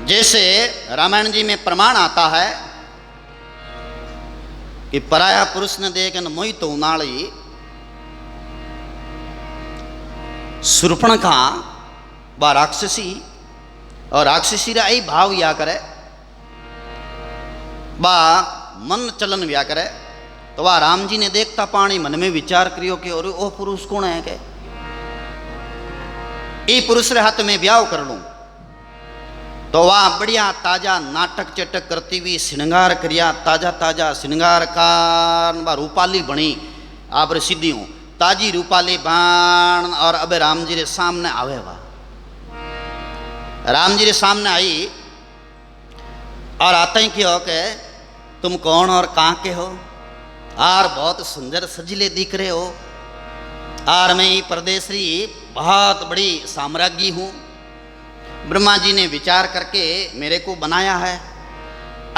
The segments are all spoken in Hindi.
जैसे रामायण जी में प्रमाण आता है कि पराया पुरुष ने देखन मोहि तो उनाड़ी शूर्पणखा बा राक्षसी और राक्षसी रा यही भाव या करे बा मन चलन व्या करे। तो वह राम जी ने देखता पानी मन में विचार करियो कि और ओ पुरुष कौन है के ई पुरुष रे हाथ में ब्याह कर लूं। तो वह बढ़िया ताजा नाटक चटक करती हुई श्रृंगार करिया ताजा ताजा श्रृंगार का रूपाली बनी आप सिद्धि हूं ताजी रूपाली बाण और अब राम जी रे सामने आवे वा राम जी रे सामने आई और आते ही क्यों के तुम कौन और कहाँ के हो और बहुत सुंदर सजिले दिख रहे हो और मैं ये परदेशी बहुत बड़ी साम्राज्ञी हूँ। ब्रह्मा जी ने विचार करके मेरे को बनाया है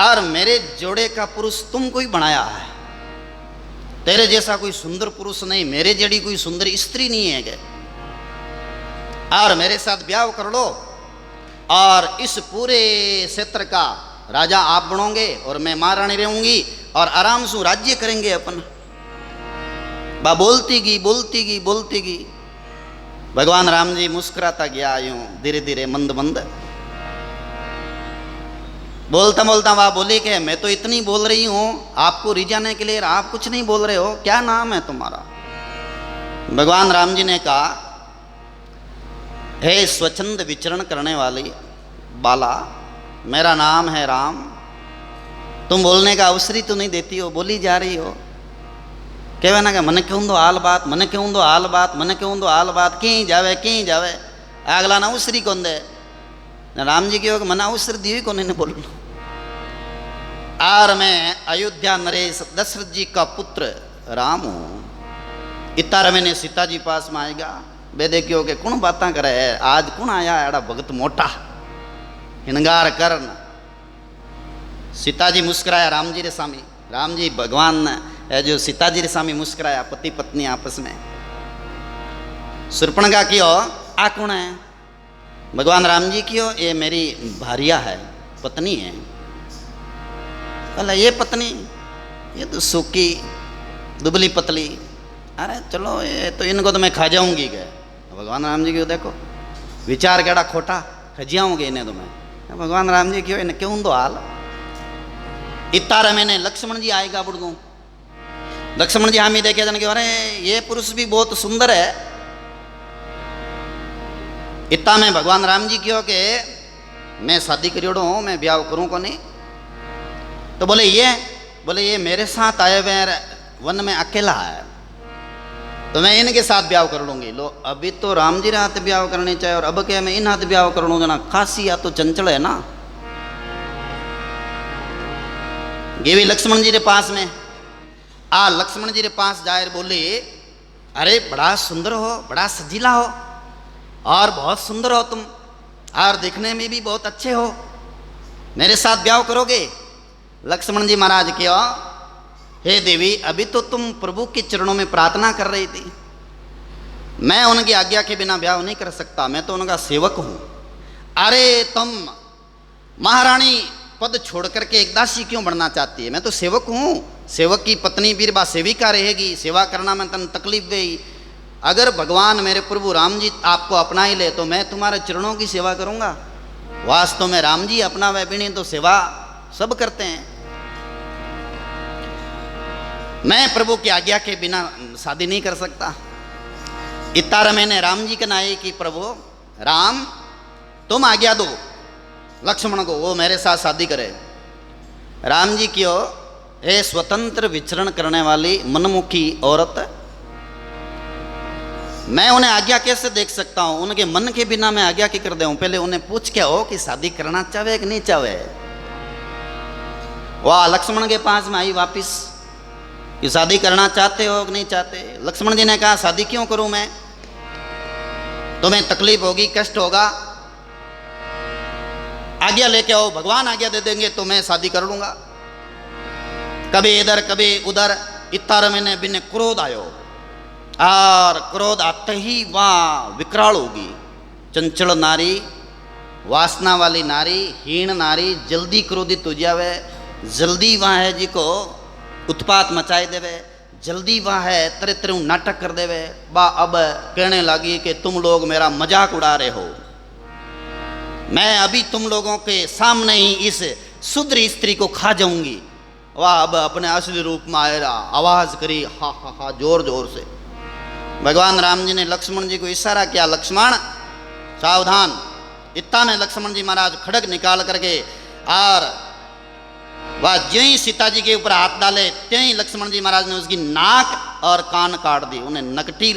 और मेरे जोड़े का पुरुष तुमको ही बनाया है। तेरे जैसा कोई सुंदर पुरुष नहीं मेरे जड़ी कोई सुंदर स्त्री नहीं है क्या और मेरे साथ ब्याह कर लो और इस पूरे क्षेत्र का राजा आप बनोगे और मैं महारानी रहूंगी और आराम से राज्य करेंगे अपन। बा बोलती गई भगवान राम जी मुस्कुराता गया यूं धीरे धीरे मंद मंद बोलता बोलता वह बोली कि मैं तो इतनी बोल रही हूं आपको रिझाने के लिए आप कुछ नहीं बोल रहे हो क्या नाम है तुम्हारा। भगवान राम जी ने कहा हे स्वच्छंद विचरण करने वाली बाला मेरा नाम है राम। तुम बोलने का अवसर ही तो नहीं देती हो बोली जा रही हो कहवे ना कि मन क्यों दो हाल बात मन क्यों दो हाल बात मन क्यों दो हाल बात कहीं जावे अगला ना अवसरी कौन दे राम जी की मन अवसर दी कौन ने बोल और मैं अयोध्या नरेश दशरथ जी का पुत्र राम हूँ। इतना मैंने सीता जी पास में आएगा वे देखियो के कौन बातें करे है आज कौन आया एड़ा भगत मोटा हिणगार करन। सीता जी मुस्कुराया राम जी रे सामी राम जी भगवान ने जो सीता जी रे सामी मुस्कुराया पति पत्नी आपस में। शूर्पणखा क्यों आ कौन है भगवान राम जी क्यों ये मेरी भारिया है पत्नी है। बोला ये पत्नी ये तो सूखी दुबली पतली अरे चलो ये तो इनको तो मैं खा जाऊंगी क्या। भगवान राम जी क्यों देखो विचार केड़ा खोटा खजियाऊंगे इन्हें तो मैं। भगवान राम जी क्यों इन्हें क्यों दो हाल इतारा मैंने लक्ष्मण जी आएगा बुढ़ दूँ लक्ष्मण जी हामी देखे जन कि अरे ये पुरुष भी बहुत सुंदर है। इतना में भगवान राम जी क्यों के मैं शादी करियोड़ो हूँ मैं ब्याह करूँ को नहीं। तो बोले ये मेरे साथ आए हुए वन में अकेला है तो मैं इनके साथ ब्याह कर लूंगी। लो अभी तो राम जी हाथ ब्याह करने चाहिए और अब क्या मैं इन हाथ ब्याह कर लूंगा ना खासी या तो चंचल है ना। ये भी लक्ष्मण जी के पास में लक्ष्मण जी के पास जाए बोले अरे बड़ा सुंदर हो बड़ा सजीला हो और बहुत सुंदर हो तुम और दिखने में भी बहुत अच्छे हो मेरे साथ ब्याह करोगे। लक्ष्मण जी महाराज क्यों हे देवी अभी तो तुम प्रभु के चरणों में प्रार्थना कर रही थी मैं उनकी आज्ञा के बिना ब्याह नहीं कर सकता मैं तो उनका सेवक हूं। अरे तुम महारानी पद छोड़ करके एक दासी क्यों बनना चाहती है मैं तो सेवक हूं सेवक की पत्नी बीरबा सेविका रहेगी सेवा करना में तन तकलीफ गई। अगर भगवान मेरे प्रभु राम जी आपको अपना ही ले तो मैं तुम्हारे चरणों की सेवा करूंगा। वास्तव में राम जी अपना वह भी नहीं तो सेवा सब करते हैं। मैं प्रभु की आज्ञा के बिना शादी नहीं कर सकता। इतारा मैंने राम जी के नाये कि प्रभु राम तुम आज्ञा दो लक्ष्मण को वो मेरे साथ शादी करे। राम जी क्यों हे स्वतंत्र विचरण करने वाली मनमुखी औरत मैं उन्हें आज्ञा कैसे देख सकता हूं उनके मन के बिना मैं आज्ञा की कर दूं। पहले उन्हें पूछ क्या हो कि शादी करना चाहे कि नहीं चाहे। वाह लक्ष्मण के पास में आई वापिस कि शादी करना चाहते हो कि नहीं चाहते। लक्ष्मण जी ने कहा शादी क्यों करूं मैं तुम्हें तकलीफ होगी कष्ट होगा आज्ञा लेके आओ भगवान आज्ञा दे देंगे तो मैं शादी कर लूंगा। कभी इधर कभी उधर इतना मैंने बिन क्रोध आयो और क्रोध आते ही वह विकराल होगी चंचल नारी वासना वाली नारी, हीन नारी जल्दी क्रोधित हो जावे, जल्दी वहाँ है जी को उत्पात मचाए देवे, जल्दी वहाँ है तरह तरह नाटक कर देवे। बा अब कहने लगी कि तुम लोग मेरा मजाक उड़ा रहे हो, मैं अभी तुम लोगों के सामने ही इस शुद्र स्त्री को खा जाऊंगी। वह अब अपने असली रूप में आया, आवाज करी हा हा हा जोर जोर से। भगवान राम जी ने लक्ष्मण जी को इशारा किया, लक्ष्मण सावधान। इतना में लक्ष्मण जी महाराज खड़ग निकाल करके और वह ज्यों ही सीता जी के ऊपर हाथ डाले त्यों ही लक्ष्मण जी महाराज ने उसकी नाक और कान काट दी, उन्हें नकटी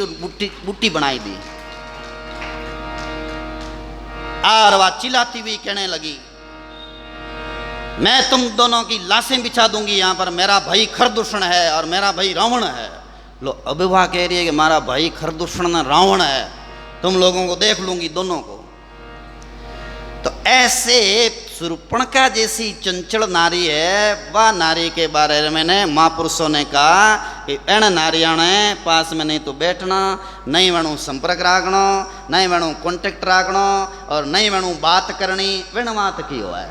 बुट्टी बनाई दी। और वह चिल्लाती हुई कहने लगी, मैं तुम दोनों की लाशें बिछा दूंगी यहाँ पर, मेरा भाई खरदूषण है और मेरा भाई रावण है। लो अब वह कह रही है कि हमारा भाई खरदूषण रावण है, तुम लोगों को देख लूंगी दोनों को। तो ऐसे शूर्पणखा जैसी चंचल नारी है, वह नारी के बारे में ने महापुरुषों ने कहा कि इन नारिया ने पास में नहीं तो बैठना, नहीं वेणु संपर्क रखना, नहीं वेणु कॉन्टेक्ट रखना और नहीं वेणु बात करनी, वेण बात की हुआ है।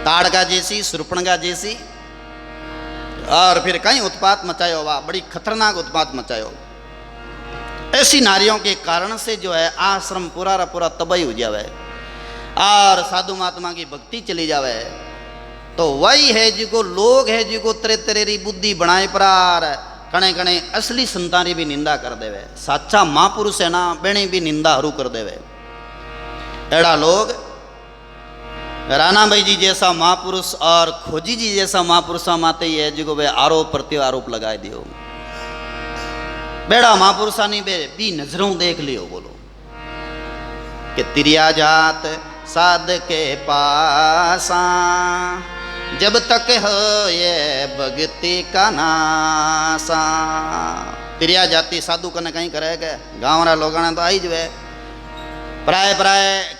ताड़का जैसी, शूर्पणखा जैसी, और फिर कहीं उत्पात मचायो, वाह बड़ी खतरनाक उत्पात मचायो। ऐसी नारियों के कारण से जो है आश्रम पूरा पूरा तबाही हो जावे और साधु महात्मा की भक्ति चली जावे। तो वही है जिको लोग है जिको तरह तरह की बुद्धि बनाए प्रार कणे कणे असली संतानी भी निंदा कर देवे, साचा महापुरुष है ना बेणी भी निंदा हरू कर देवे। एड़ा लोग राणा भाई जी जैसा महापुरुष और खोजी जी जैसा महापुरुष माते ही है जिको वे आरोप प्रति आरोप लगाए दियो। बेड़ा महापुरुषा नहीं बे भी नजरों देख लियो, बोलो कि तिरिया जात साध के पासा जब तक हो ये भक्ति का नासा। तिरिया जाति साधु कने कहीं करेगा, गाँव रा लोग तो आई जवे प्राय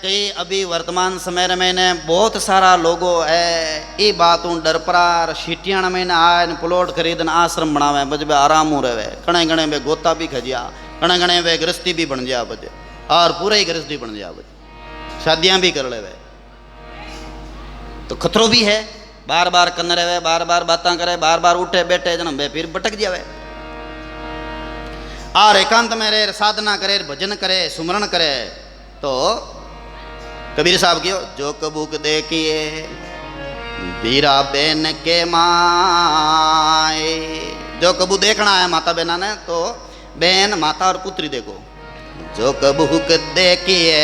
कई अभी वर्तमान समय में ने बहुत सारा लोगों है ये बातों डर परार सीटियाण में आए प्लॉट खरीदन आश्रम बनावे बज बे आराम हो रहे, कणे कणे वे गोता भी खजिया, कणे कणे वे गृहस्थी भी बन जा बज और पूरे ही गृहस्थी बन जा बज, शादियां भी कर ले वे। तो खतरो भी है, बार बार कन रहे, बार बार बातें करे, बार बार उठे बैठे जन्म वे फिर भटक जावे। और एकांत में रहे साधना करे, भजन करे, सुमरण करे। तो कबीर साहब की जो कबूक देखिए बीरा बेन के माए, जो कबू देखना है माता बहना ने तो बहन माता और पुत्री देखो। जो कबूक देखिए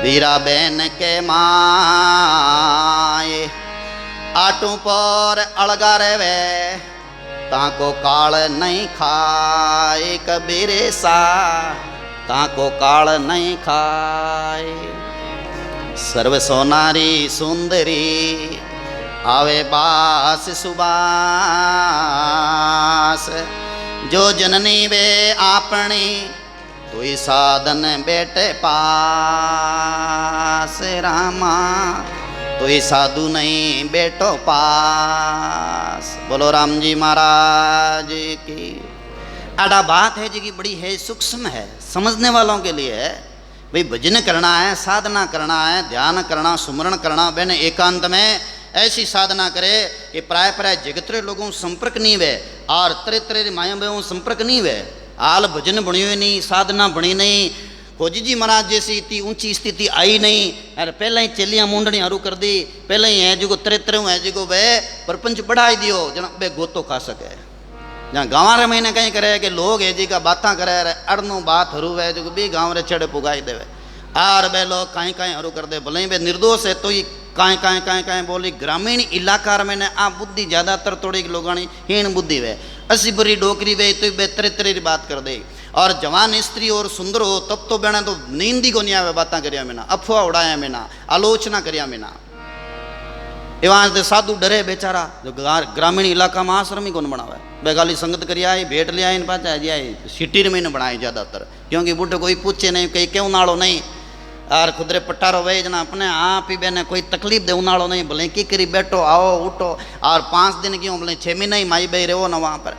बीरा बेन के माए, आटू पर अलगा रहे ताको काल नहीं खाए, कबीरे सा ताको काल नहीं खाए। सर्व सोनारी सुंदरी आवे बास सुबास, जो जननी वे आपनी तुई साधन बेटे पास। रामा तुई साधु नहीं बेटो पास। बोलो राम जी महाराज की। आड़ा बात है जी की बड़ी है, सूक्ष्म है, समझने वालों के लिए है। भाई भजन करना है, साधना करना है, ध्यान करना, सुमरण करना, बहन एकांत में ऐसी साधना करे कि प्राय जगतरे लोगों संपर्क नहीं वे और तरह तरह माया बहू संपर्क नहीं वे। आल भजन बनी हुई नहीं, साधना बनी नहीं, खोजी जी महाराज जैसी इतनी ऊंची स्थिति आई नहीं। अरे पहले ही चेलियां मुंडनी हरू कर दी, पहले ही है जो तरह तरह है जो वे प्रपंच बढ़ाई दियो जना बे गोतो खा सके। जहाँ गाँव रे महीने कहीं करे कि लोग है जी का बातें करे अड़नू बात हरू है जो भी गाँव रे छड़े पुगाई देवे आर बे लोग कहीं कहीं हरू कर दे। भले ही बे निर्दोष है तो ही कहीं कहीं कहीं कहीं बोली। ग्रामीण इलाका में ने आ बुद्धि ज़्यादातर थोड़ी लोगानी हीन बुद्धि वे, असी बुरी डोकरी वे तो बे तरह तरह की बात कर दे। और जवान स्त्री और सुंदर हो तब तो बेना तो नींदी को नहीं आवे बातें करिया में ना, अफवाह उड़ाया में ना, आलोचना करिया में ना। एवं साधु डरे बेचारा जो ग्रामीण इलाका में आश्रम ही कौन बनावे, बेगाली संगत कर आई भेंट ले आई पाचा आई सिटी में बनाए ज़्यादातर, क्योंकि बुढ़े कोई पूछे नहीं कहीं क्यों नाड़ो नहीं और खुदरे पट्टारो वे जना अपने आप ही बेने कोई तकलीफ दे उनाड़ो नहीं। भले की करी बैठो आओ उठो और 5 दिन क्यों बोले 6 महीने ही माई बही रहो ना वहाँ पर।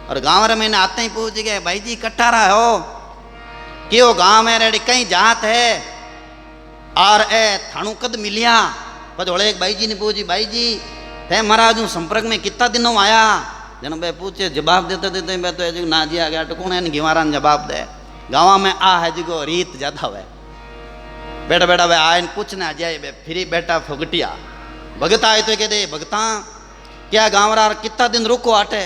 और गाँव रे मैंने आते ही पूछ गए भाई जी कट्टारा हो क्यों गाँव में रेडी कहीं जात है और ए थाणु कद मिलिया पधोले एक भाई जी ने पूछी, भाई जी थे महाराज हूँ संपर्क में कितना दिनों आया? जन भाई पूछे जवाब देते देते मैं तो ना जी आ गया टुकून है घिवारा जवाब दे गाँव में आ है जिको रीत ज्यादा हुआ बेटा बेटा वे आए पूछने आ जाए बे फिर बेटा फुगटिया भगत आए तो कहते भगता क्या गाँव रा कितना दिन रुको आटे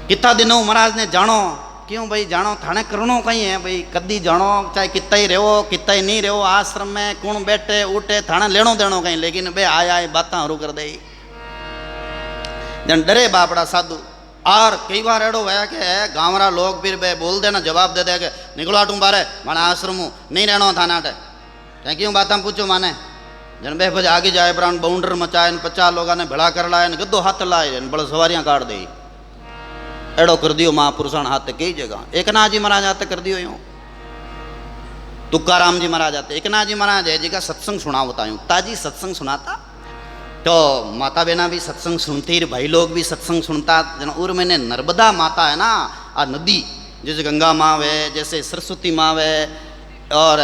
कितना दिनों महाराज ने जानो? क्यों भाई जानो थाने करनो कहीं है भाई कदी जानो चाहे कितना ही रहो कितना ही नहीं रहो आश्रम में कौन बैठे उठे थाने लेनो देनो कहीं लेकिन बे आया बात हरू कर दे जन डरे बापड़ा साधु। और कई बार एडो है कि गाँवरा लोग फिर बे बोल देना जवाब दे दे के निकलो आटू बारे माना आश्रम नहीं रहना थाना अटे क्या क्यों बात पूछो माने जन बे बजे आगे जाए प्राण बाउंडर मचाए 50 लोगों ने भेड़ा कर लाए गद्दो हाथ लाए बड़े सवारियां काट दी एड़ो कर दियो महापुरुषान हाथ कई जगह एकनाथ जी महाराज हाथ कर दियो यूँ तुकाराम जी महाराज आते एकनाथ जी महाराज है जी का सत्संग सुना बताऊँ ताजी सत्संग सुनाता तो माता बहना भी सत्संग सुनती भाई लोग भी सत्संग सुनता जन उर मैंने नर्मदा माता है ना आ नदी जैसे गंगा माँ है जैसे सरस्वती माँ है और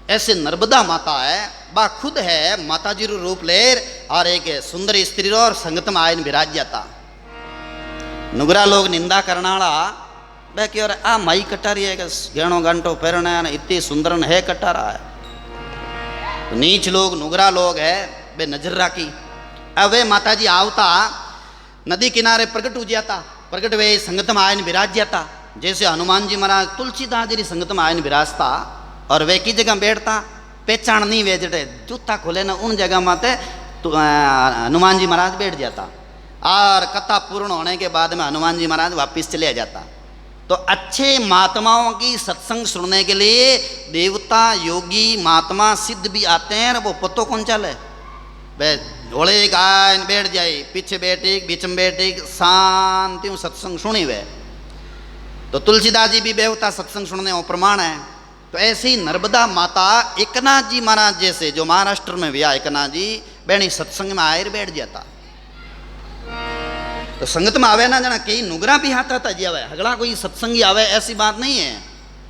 ऐसे नर्मदा माता है बा खुद है माता जी रूप लेर और एक सुंदर स्त्री और संगत में आयन विराज जाता नुगरा लोग निंदा करनाड़ा बे क्यों आ माई कटारी है गहणो घंटो फेरना इतनी सुंदरन है कटारा है तो नीच लोग नुगरा लोग है बे नजर राखी अब वे माता जी आवता नदी किनारे प्रकट हो जाता प्रकट वे संगत में आयन विराज जाता जैसे हनुमान जी महाराज तुलसीदास जी संगत में आयन विराजता और वे की जगह बैठता पहचान नहीं वे जटे जूता खोले ना उन जगह माते तो हनुमान जी महाराज बैठ जाता और कथा पूर्ण होने के बाद में हनुमान जी महाराज वापिस चले जाता। तो अच्छे महात्माओं की सत्संग सुनने के लिए देवता योगी महात्मा सिद्ध भी आते हैं वो पत्तो कौन चले बे घोड़े गाय बैठ जाए पीछे बैठे बीच में बैठे शांति सत्संग सुनी वे तो तुलसीदास जी भी बेवता सत्संग सुनने वो प्रमाण है। तो ऐसे ही नर्मदा माता एकनाथ जी महाराज जैसे जो महाराष्ट्र में भी एकनाथ जी बैणी सत्संग में आयर बैठ जाता तो संगत में आवे ना जना कई नुगरा भी हाथ आता जी आवे हगड़ा कोई सत्संगी आवे ऐसी बात नहीं है।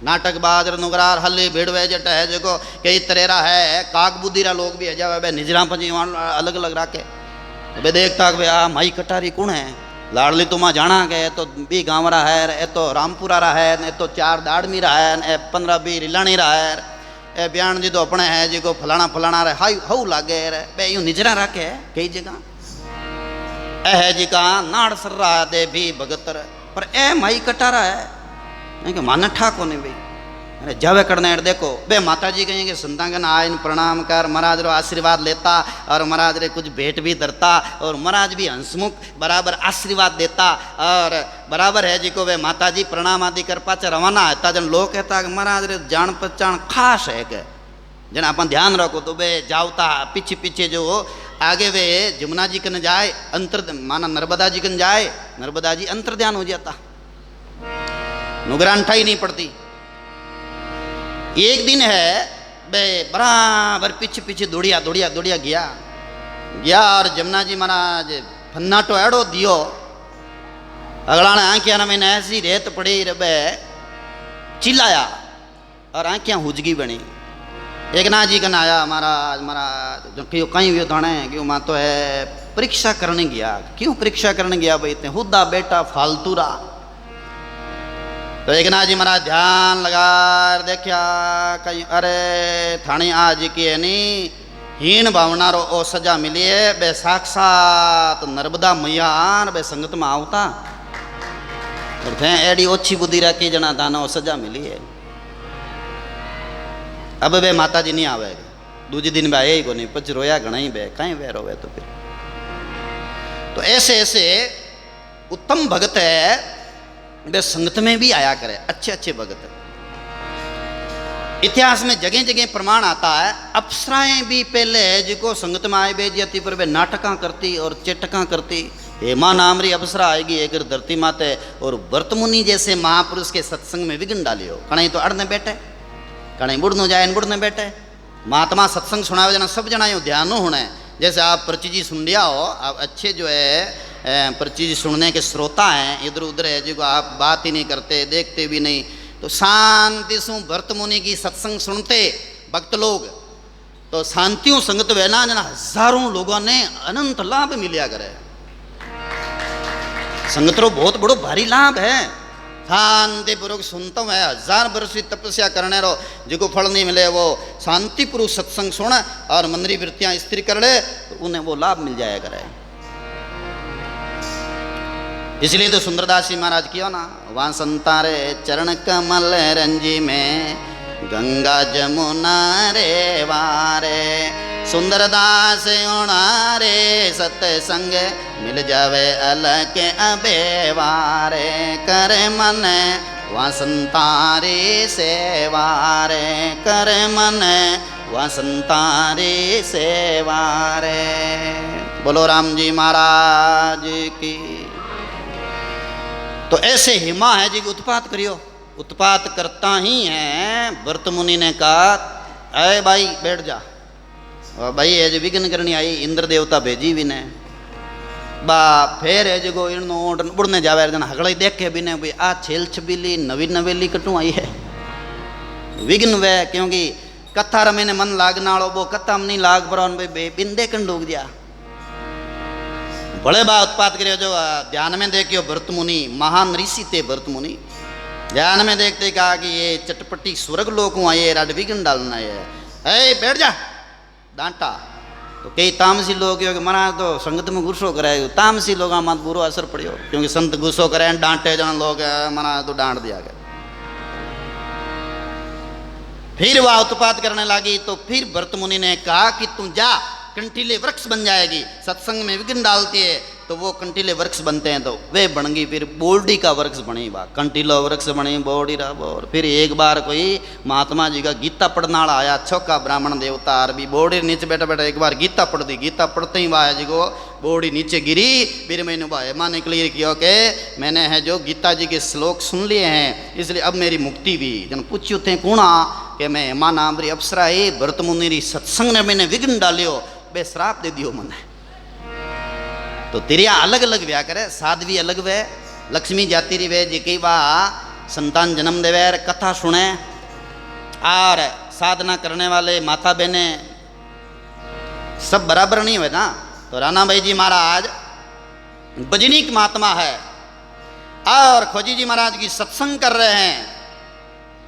नाटक बाजर नुगरार हल्ले भिड़वे जट है जो कई तरेरा है काक बुद्धीरा लोग भी है जावे बे निजरा पंजी अलग अलग राखे बे देखता बे आ माई कटारी कौन है लाडली तो माँ जाना के तो बी गाँवरा है ए तो रामपुरा रहा है ए तो 4 दाड़मी रहा है ए 15-20 रिलानी रहा है ए बयान जी तो अपने है जी को फलाना फलाना रहे हाई हऊ लागे रे बे यूँ निजरा राखे कई जगह ए है जी का नाड़ सर रहा दे भी भगतर पर ए माई कटारा है कि माना ठाको नहीं भाई अरे जावे करने देखो बे माता जी कहेंगे संतांगन आयन प्रणाम कर महाराज रो आशीर्वाद लेता और महाराज रे कुछ भेंट भी धरता और महाराज भी हंसमुख बराबर आशीर्वाद देता और बराबर है जी को वे माता जी प्रणाम आदि कर पाचे रवाना है जन लोग कहता महाराज रे जान पहचान खास है के जन अपन ध्यान रखो तो बे जावता पीछे पीछे जो आगे वे जमुना जी कन जाए अंतर माना नर्मदा जी कन जाए नर्मदा जी अंतर ध्यान हो जाता नुगरान ठाई नहीं पड़ती। एक दिन है बे बराबर पीछे पीछे दौड़िया दौड़िया दौड़िया गया और जमुना जी महाराज फन्नाटो एड़ो दियो अगला ने आँखिया ना मैंने ऐसी रेत पड़ी बे चिल्लाया और आँखियाँ हुजगी बनी। एक ना जी कन आया महाराज महाराज क्यों कहीं भी थाने क्यों माँ तो है परीक्षा करने गया क्यों परीक्षा करने गया भाई इतने हुदा बेटा फालतू रहा। तो एक ना जी महाराज ध्यान लगा देखा कहीं अरे थाने आज की है नी हीन भावना रो ओ सजा मिली है बे साक्षात नर्मदा मैया आन बे संगत में आवता और थे एडी ओछी बुद्धि रखी जना दाना ओ सजा मिली है। अब बे माता जी नहीं आवे दूसरे दिन में आए ही को नहीं पच रोया घना ही बे कहीं वे रोवे तो फिर तो ऐसे ऐसे उत्तम भगत है वे संगत में भी आया करे अच्छे अच्छे भगत। इतिहास में जगह जगह प्रमाण आता है अप्सराएं भी पहले जिको संगत में आए बेज जाती पर वे नाटका करती और चेटका करती। हेमा नामरी अप्सरा आएगी एक धरती माते और वर्तमुनि जैसे महापुरुष के सत्संग में विघ्न डालियो कहीं तो अड़ने बैठे कहीं बुढ़ जाए बुढ़ने बैठे महात्मा सत्संग सुनावे जना सब जना यूँ ध्यान होना है। जैसे आप प्रचीजी सुन लिया हो आप अच्छे जो है प्रचीज सुनने के श्रोता हैं इधर उधर है जो आप बात ही नहीं करते देखते भी नहीं तो शांति सु भरत मुनि की सत्संग सुनते भक्त लोग, तो शांतियों संगत वैना जना हजारों लोगों ने अनंत लाभ मिलिया करे। संगत रो बहुत बड़ो भारी लाभ है। शांति पूर्वक सुनता है, 1000 वर्ष की तपस्या करने रो जिको फल नहीं मिले वो शांति पूर्वक सत्संग सुन और मंदिरी वृत्तियां स्थिर कर ले तो उन्हें वो लाभ मिल जाया करे। इसलिए तो सुंदरदास जी महाराज किया ना, वहाँ संतारे चरण कमल रंजी में गंगा जमुना रे वारे, सुंदरदास उणारे सत्संग मिल जावे अलग अबे वारे, कर मन वहाँ संतारे सेवारे, कर मन वहाँ संतारे सेवारे। बोलो राम जी महाराज की। तो ऐसे हिमा है जी उत्पात करियो, उत्पात करता ही है। भरत मुनि ने कहा अरे भाई बैठ जा, और भाई है जो विघ्न करनी आई इंद्र देवता भेजी भी ने बा फिर है जो उड़ने जावे जन हगड़े देखे भी ने भाई आ छेल छबीली नवी नवेली कटू आई है विघ्न वे, क्योंकि कथा रमे ने मन लागना वो कथा में नहीं लाग पर भाई बिंदे कन डूब गया। बड़े बा उत्पात करियो जो ध्यान में देखियो भरत मुनि महान ऋषि थे। भरत मुनि ध्यान में देखते कहा कि ये चटपटी स्वर्ग लोक हुआ ये राड विघ्न डालना है, बैठ जा डांटा। तो कई तामसी लोग कि महाराज तो संगत में गुस्सो करे, तामसी लोग मत बुरो असर पड़ियो, क्योंकि संत गुस्सो करे डांटे जन लोग महाराज तो डांट दिया गया। फिर वह उत्पात करने लगी तो फिर भरत मुनि ने कहा कि तुम जा कंटीले वृक्ष बन जाएगी। सत्संग में विघ्न डालती है तो वो कंटीले वृक्ष बनते हैं, तो वे बन गई फिर बोर्डी का वृक्ष बनी, बा कंटीलो वृक्ष बनी बोर्डी रहा। और फिर एक बार कोई महात्मा जी का गीता पढ़ने वाला आया, छोका ब्राह्मण देवता अरबी बोर्डी नीचे बैठा बैठा एक बार गीता पढ़ दी। गीता पढ़ते ही वाह जी को बोर्डी नीचे गिरी। फिर मैंने भाई माँ ने क्लियर किया कि मैंने है जो गीता जी के श्लोक सुन लिए हैं इसलिए अब मेरी मुक्ति भी। जन पूछ्यो थे कूणा कि मैं हेमा नामरी अप्सरा है भरत मुनि री सत्संग ने मैंने विघ्न डालियो बे श्राप दे दियो मने। तो तिरिया अलग अलग व्या करे, साध्वी अलग वे, लक्ष्मी जाति री वे जी कई बा संतान जन्म देवे कथा सुने और साधना करने वाले माता बहने सब बराबर नहीं हुए ना। तो राणा भाई जी महाराज बजनीक महात्मा है और खोजी जी महाराज की सत्संग कर रहे हैं,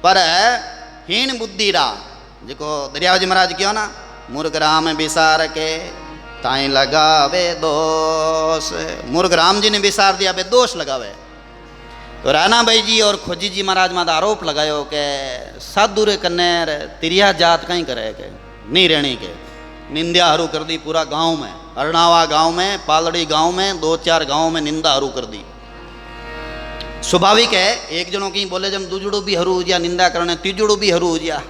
पर हीन बुद्धि रा जिको दरियाव जी महाराज क्यों ना मूर्ख राम विसार के ताई लगावे दोष। मूर्ख राम जी ने विसार दिया बे दोष लगावे। तो राणा भाई जी और खोजी जी महाराज माता आरोप लगायो के साधु रे कन्नेर तिरिया जात कहीं करे के नहीं रहनी के निंदा हरू कर दी पूरा गांव में, अरणावा गांव में, पालड़ी गांव में, 2-4 गांव में निंदा हरू कर दी। स्वाभाविक है एक जनों की बोले जब दूजड़ो भी हरू हो जा निंदा करने तीजड़ो भी हरू हो जा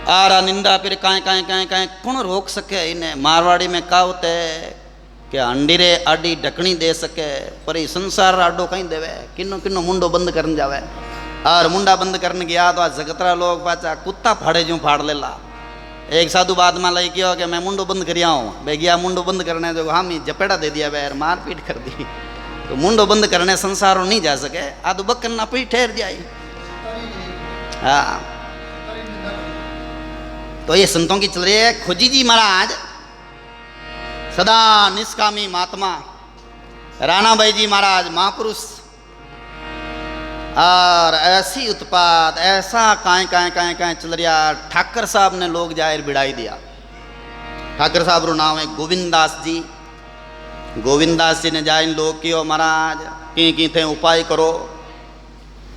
आरा निंदा फिर काएं काएं काएं काएं कौन रोक सके इन्हें। मारवाड़ी में कहावत है कि अंडीरे आडी ढकनी दे सके पर ये संसार आडो कहीं देवे किन्नो किन्नो मुंडो बंद करने जावे। और मुंडा बंद करने गया तो जगतरा लोग पाचा कुत्ता फाड़े जो फाड़ लेला। एक साधु बाद में लई क्यों कि मैं मुंडो बंद करिया हूँ बे गया मुंडो बंद करने जो हम ही जपेड़ा दे दिया बैर मारपीट कर दी। तो मुंडो बंद करने संसारों नहीं जा सके आदो बक्कन ना पी ठहर जाए। हाँ तो ये संतों की चल रही है। खोजी जी महाराज सदा निष्कामी महात्मा, राणा भाई जी महाराज महापुरुष और ऐसी उत्पाद ऐसा काएं काएं काएं काएं चल रहा। ठाकर साहब ने लोग जाहिर बिड़ाई दिया। ठाकर साहब रो नाम है गोविंदास जी। गोविंदास जी ने जाए लोग कियो महाराज की थे उपाय करो।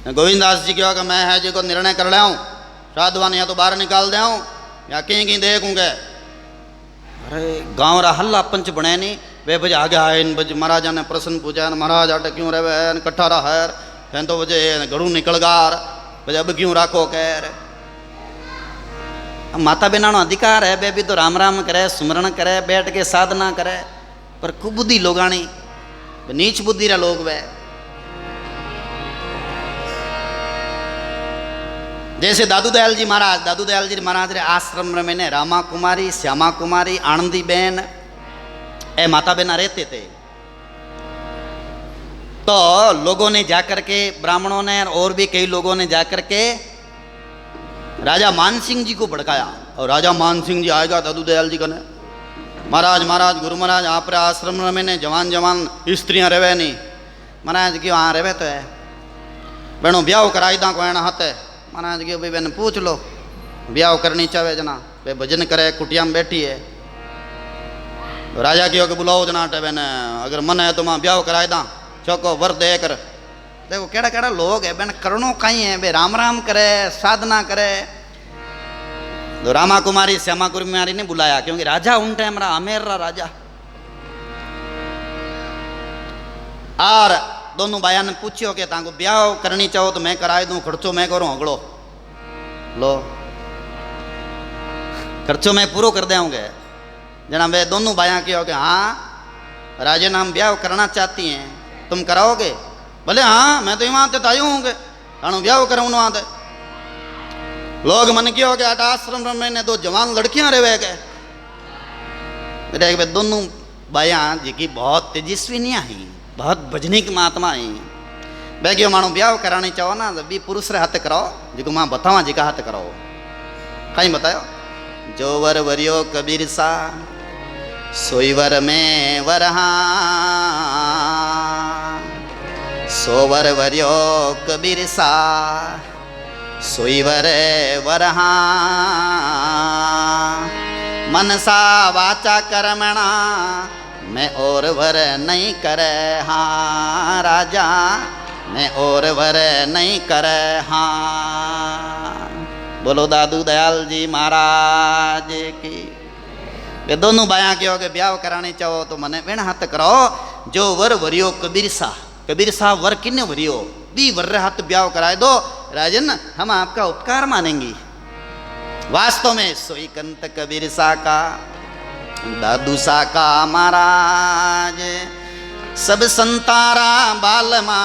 गोविंदास जी क्यों कि मैं है जी को निर्णय कर लिया हूँ साधुवान या तो बाहर निकाल दे या कहीं देखूंगे। अरे गाँव रा हल्ला पंच बने नहीं वे बजे आगे आए इन बज महाराजा ने प्रश्न पूछा महाराज आटे क्यों रहे कट्ठा रहा है तो बजे घड़ू निकल गार बजे अब क्यों राखो कह माता बहना अधिकार है वे भी तो राम राम करे सुमरण करे बैठ के साधना करे पर कुबुद्धि लोगानी नीच बुद्धि रा लोग वे। जैसे दादू दयाल जी महाराज रे आश्रम में ने रामा कुमारी श्यामा कुमारी आनंदी बहन ए माता बहना रहते थे। तो लोगों ने जाकर के, ब्राह्मणों ने और भी कई लोगों ने जाकर के राजा मानसिंह जी को भड़काया। और राजा मानसिंह जी आएगा दादू दयाल जी कने, महाराज महाराज गुरु महाराज आप रे आश्रम में ने जवान जवान स्त्रियां रहे नहीं। महाराज क्यों हाँ रहे तो है, बहनों ब्याह कराई दा को एना हाथ है। महाराज क्यों भाई बहन पूछ लो, ब्याह करनी चाहे जना वे भजन करे कुटिया में बैठी है। तो राजा क्यों के बुलाओ जना बहन, अगर मन है तो मैं ब्याह कराई दा, चौको वर दे कर। देखो केड़ा केड़ा लोग है बहन, करणों कहीं है बे, राम राम करे साधना करे। तो रामा कुमारी श्यामा कुमारी ने बुलाया, क्योंकि राजा उन टाइम रहा अमेर रहा राजा। और दोनों भाइयों ने पूछियो कि ताको ब्याह करनी चाहो तो मैं कराई दूं, खर्चो मैं करूं अगलो लो, खर्चो मैं पूरा कर देंगे। जना वे दोनों भाइयां कहो कि हाँ राजे नाम ब्याह करना चाहती हैं, तुम कराओगे? बोले हाँ मैं तो वहां ते आयु होंगे हाँ ब्याह कराऊं वहां ते। लोग मन क्यों के आठ आश्रम में ने दो जवान लड़कियां रहे गए। वे दोनों भाइयां जी की बहुत तेजस्वी नहीं आई, बहुत भजनिक महात्मा आई। वे क्यों मानो ब्याह करानी चाहो ना तो भी पुरुष रे हाथ कराओ, जिको मां बतावा जी का हाथ कराओ। कहीं बतायो, जो वर वरियो कबीर सा सोई वर में वरहा, सोवर वरियो कबीर सा सोई वर वरहा, मनसा वाचा कर्मणा मैं और वर नहीं करे हाँ, राजा मैं और वर नहीं करे हाँ। बोलो दादू दयाल जी महाराज की। वे दोनों बाया क्यों के ब्याह कराने चाहो तो मने वेण हाथ करो। जो वर वरियो कबीर सा, कबीर सा वर किन्ने वरियो दी वर हाथ ब्याह कराए दो राजन, हम आपका उपकार मानेंगे। वास्तव में सोई कंत कबीर सा का दादू सा का महाराज, सब संतारा बालमा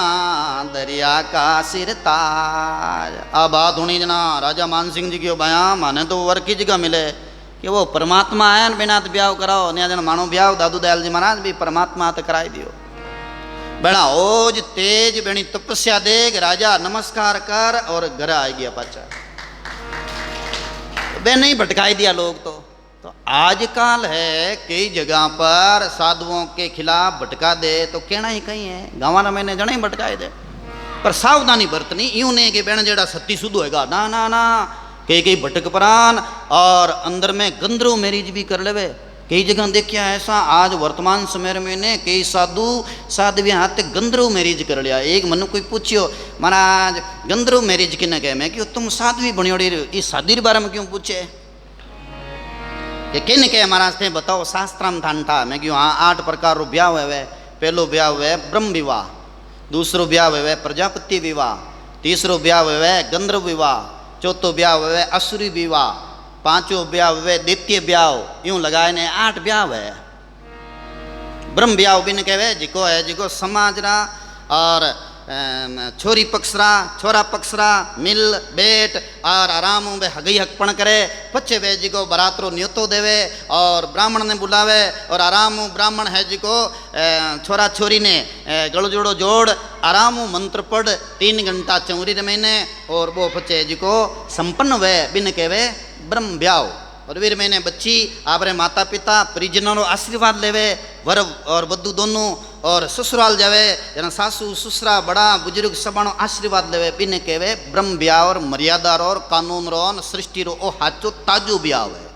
दरिया का सिरताज। आ बात होनी जना राजा मानसिंह जी की बया माने तो वर की जगह मिले कि वो परमात्मा आया न बिना तो ब्याह कराओ, ने जन मानो ब्याह दादू दयाल जी महाराज भी परमात्मा तो कराई दियो। बड़ा ओज तेज बड़ी तपस्या देख राजा नमस्कार कर और घर आ गया पाचा। बे नहीं भटकाई दिया लोग तो आजकल है कई जगह पर साधुओं के खिलाफ भटका दे तो कहना ही कहीं है, गाँव मैंने जने ही भटकाए दे। पर सावधानी बरतनी यूं नहीं कि बेण जेड़ा सत्ती शुद्ध होएगा, ना ना ना, कई भटक परान और अंदर में गंदरू मैरिज भी कर लेवे। कई जगह देखिया ऐसा आज वर्तमान समय में ने कई साधु साध्वियाँ हाथ गंदरू मैरिज कर लिया। एक मनु कोई पूछियो महाराज गंदरू मैरिज किने कहे, मैं क्यों तुम साध्वी बनियोड़ी इस शादी के बारे में क्यों पूछे कि किन कहे महाराज थे बताओ शास्त्राम थान था। मैं क्यों हाँ 8 प्रकार रो ब्याह हुए। पहलो ब्याह हुए ब्रह्म विवाह, दूसरो ब्याह हुए प्रजापति विवाह, तीसरो ब्याह हुए गंधर्व विवाह, चौथो ब्याह हुए असुरी विवाह, पांचों ब्याह हुए द्वितीय ब्याह। यूं लगाए ने 8 ब्याह हुए। ब्रह्म ब्याह भी न कहे जिको है जिको समाज रा और छोरी पक्षरा छोरा पक्षरा मिल बेट और आराम वे हगई हकपण करे। पछे वे जिको बरातरो न्योतो देवे और ब्राह्मण ने बुलावे और आराम ब्राह्मण है जिको छोरा छोरी ने गलजोड़ो जोड़ आराम मंत्र पढ़ 3 घंटा चौरी रमेने और वो पछे जिको संपन्न वे बिन कहवे ब्रह्म ब्याह। और वीर मैंने बच्ची आपरे माता पिता परिजनों आशीर्वाद लेवे, वर और वधु दोनों और ससुराल जावे जना सासू ससुरा बड़ा बुजुर्ग सबनो आशीर्वाद लेवे बिन कहवे ब्रह्म ब्याह। और मर्यादा और कानून रो सृष्टि रो ओ हाचो ताजो ब्याह है।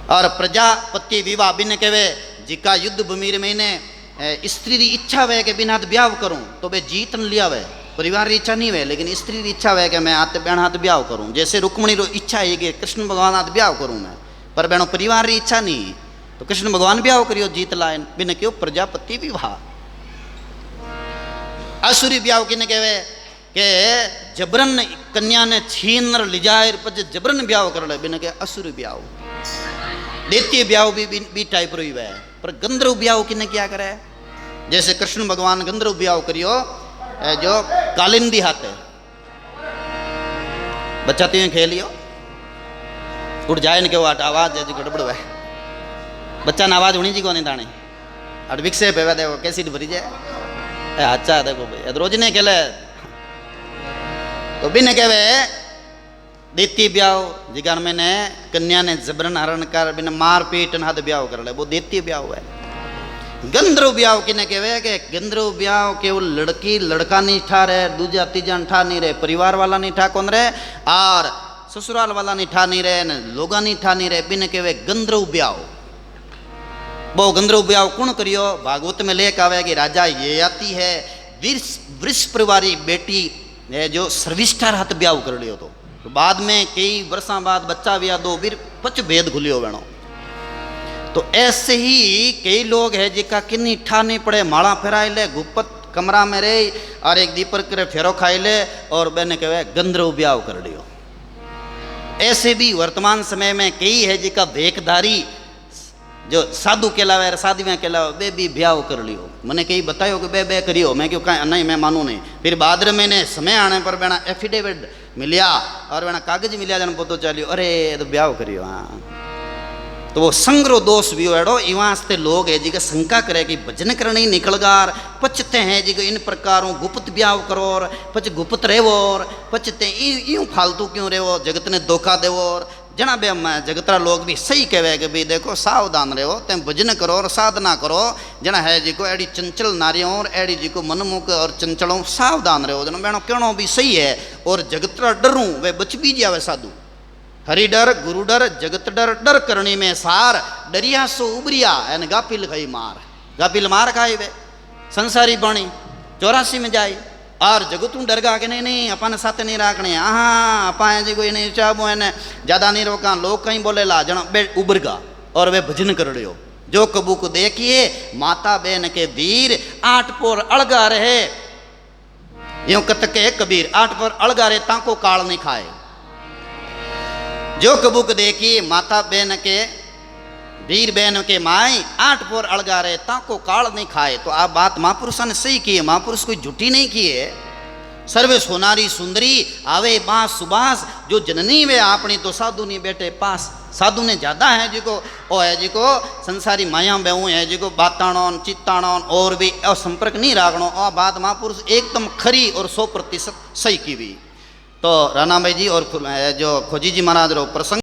और प्रजापति विवाह बिन कहवे जिका युद्ध भूमि में ने स्त्री की इच्छा वे के बिना ब्याह करूं तो वे जीत न लिया वे। परिवार की इच्छा नहीं है लेकिन स्त्री की इच्छा है कि मैं हाथ बहन हाथ ब्याह करूं। जैसे रुक्मणी रो इच्छा है कि कृष्ण भगवान हाथ ब्याह करूं मैं, पर बहनों परिवार की इच्छा नहीं तो कृष्ण भगवान ब्याह करियो जीत लाइन बिन क्यों प्रजापति विवाह। असुरी ब्याह किने कहवे के जबरन कन्या ने छीन ले जाए पछ जबरन ब्याह कर ले बिन के असुरी ब्याह। द्वितीय ब्याह भी टाइप रो है। पर गंधर्व ब्याह किने क्या करे, जैसे कृष्ण भगवान गंधर्व ब्याह करियो जो कालिंदी हाथ है बच्चा तुम खेलियो उठ जाए न के आवाज है जो गड़बड़ है बच्चा न आवाज होनी जी को नहीं ताने अट विक्षेप है देखो कैसी भरी जाए अच्छा देखो भाई रोज ने कहले तो भी ने कहवे देती ब्याह जिगर मैंने कन्या ने जबरन हरण कर बिना मार पीट हाथ ब्याह कर ले वो देती ब्याह है। गंधर्व ब्याह किने कहवे कि गंधर्व ब्याह केवल लड़की लड़का नहीं ठा रहे दूजा तीजा ठा नहीं रहे परिवार वाला नहीं ठा कौन रहे और ससुराल वाला नहीं ठा नहीं रहे लोगा नहीं ठा नहीं रहे बिना कहवे गंधर्व ब्याह। वो गंधर्व ब्याह कौन करियो भागवत में लेख आवे कि राजा ये आती है वृष परिवारी बेटी है जो सर्विष्ठा हाथ ब्याह कर लियो तो बाद में कई वर्षों बाद बच्चा ब्याह दो फिर पच भेद खुलियो बनो। तो ऐसे ही कई लोग है जिका किन्नी ठा नहीं पड़े माला फेराई ले गुप्त कमरा में रहे और एक दीपक करे फेरो खाई ले और बहने कहे गंधर्व ब्याह कर लियो। ऐसे भी वर्तमान समय में कई है जिका भेकधारी जो साधु कहलावे साधु में कहलावे बे भी ब्याह कर लियो। मैंने कहीं बतायो कि बे बे करियो मैं क्यों कहीं नहीं मैं मानू नहीं। फिर बाद में मैंने समय आने पर बेना एफिडेविट मिलिया और बेना कागज मिलिया जन पतो चलियो अरे तो ब्याह करियो। हाँ तो वो संग्रह दोष भी एड़ो इवास्ते लोग है जी शंका करे कि भजन करनी निकलगार पचते हैं जी इन प्रकारों गुप्त ब्याह करो और पच गुप्त रेवो और पचते यूं फालतू क्यों रेवो जगत ने धोखा देवो और जना बे जगतरा लोग भी सही कहवे कि भाई देखो सावधान रहो तुम भजन करो और साधना करो जना है जी को एड़ी चंचल नारियों और एड़ी जी को मनमुख और चंचलों सावधान रहो जना बेनो कहनो भी सही है। और जगतरा डरूं वे बच भी जावे साधु हरि डर गुरु डर जगत डर डर करनी में सार डरिया सो उबरिया एन गापिल खाई मार गापिल मार खाई वे संसारी बणी 84 में जाए और जगतू डर गा के नहीं अपन साथ नहीं राखने हाँ अपा जी कोई नहीं चाहबो है ज़्यादा नहीं रोका लोग कहीं बोले ला जना बे उबर गा और वे भजन कर लियो जो कबू को देखिए माता बहन के वीर 8 पोर अड़गा रहे यूं कत के कबीर 8 पोर अड़गा रहे ताको काल नहीं खाए। जो कबू को देखिए माता बहन के वीर बहन के माई 8 पोर अड़गा रहे ताको काल नहीं खाए। तो आप बात महापुरुषों ने सही की है महापुरुष कोई झूठी नहीं की है। सर्वे सोनारी सुंदरी आवे बांस सुबास जो जननी वे आपनी तो साधु नहीं बैठे पास साधु ने ज्यादा है जी को ओ है जी को संसारी माया बेहू है जी को बाताणों चित्ताणों और भी संपर्क नहीं राखणो और बात महापुरुष एकदम खरी और 100% सही की भी। तो राणा भाई जी और जो खोजी जी महाराज रो प्रसंग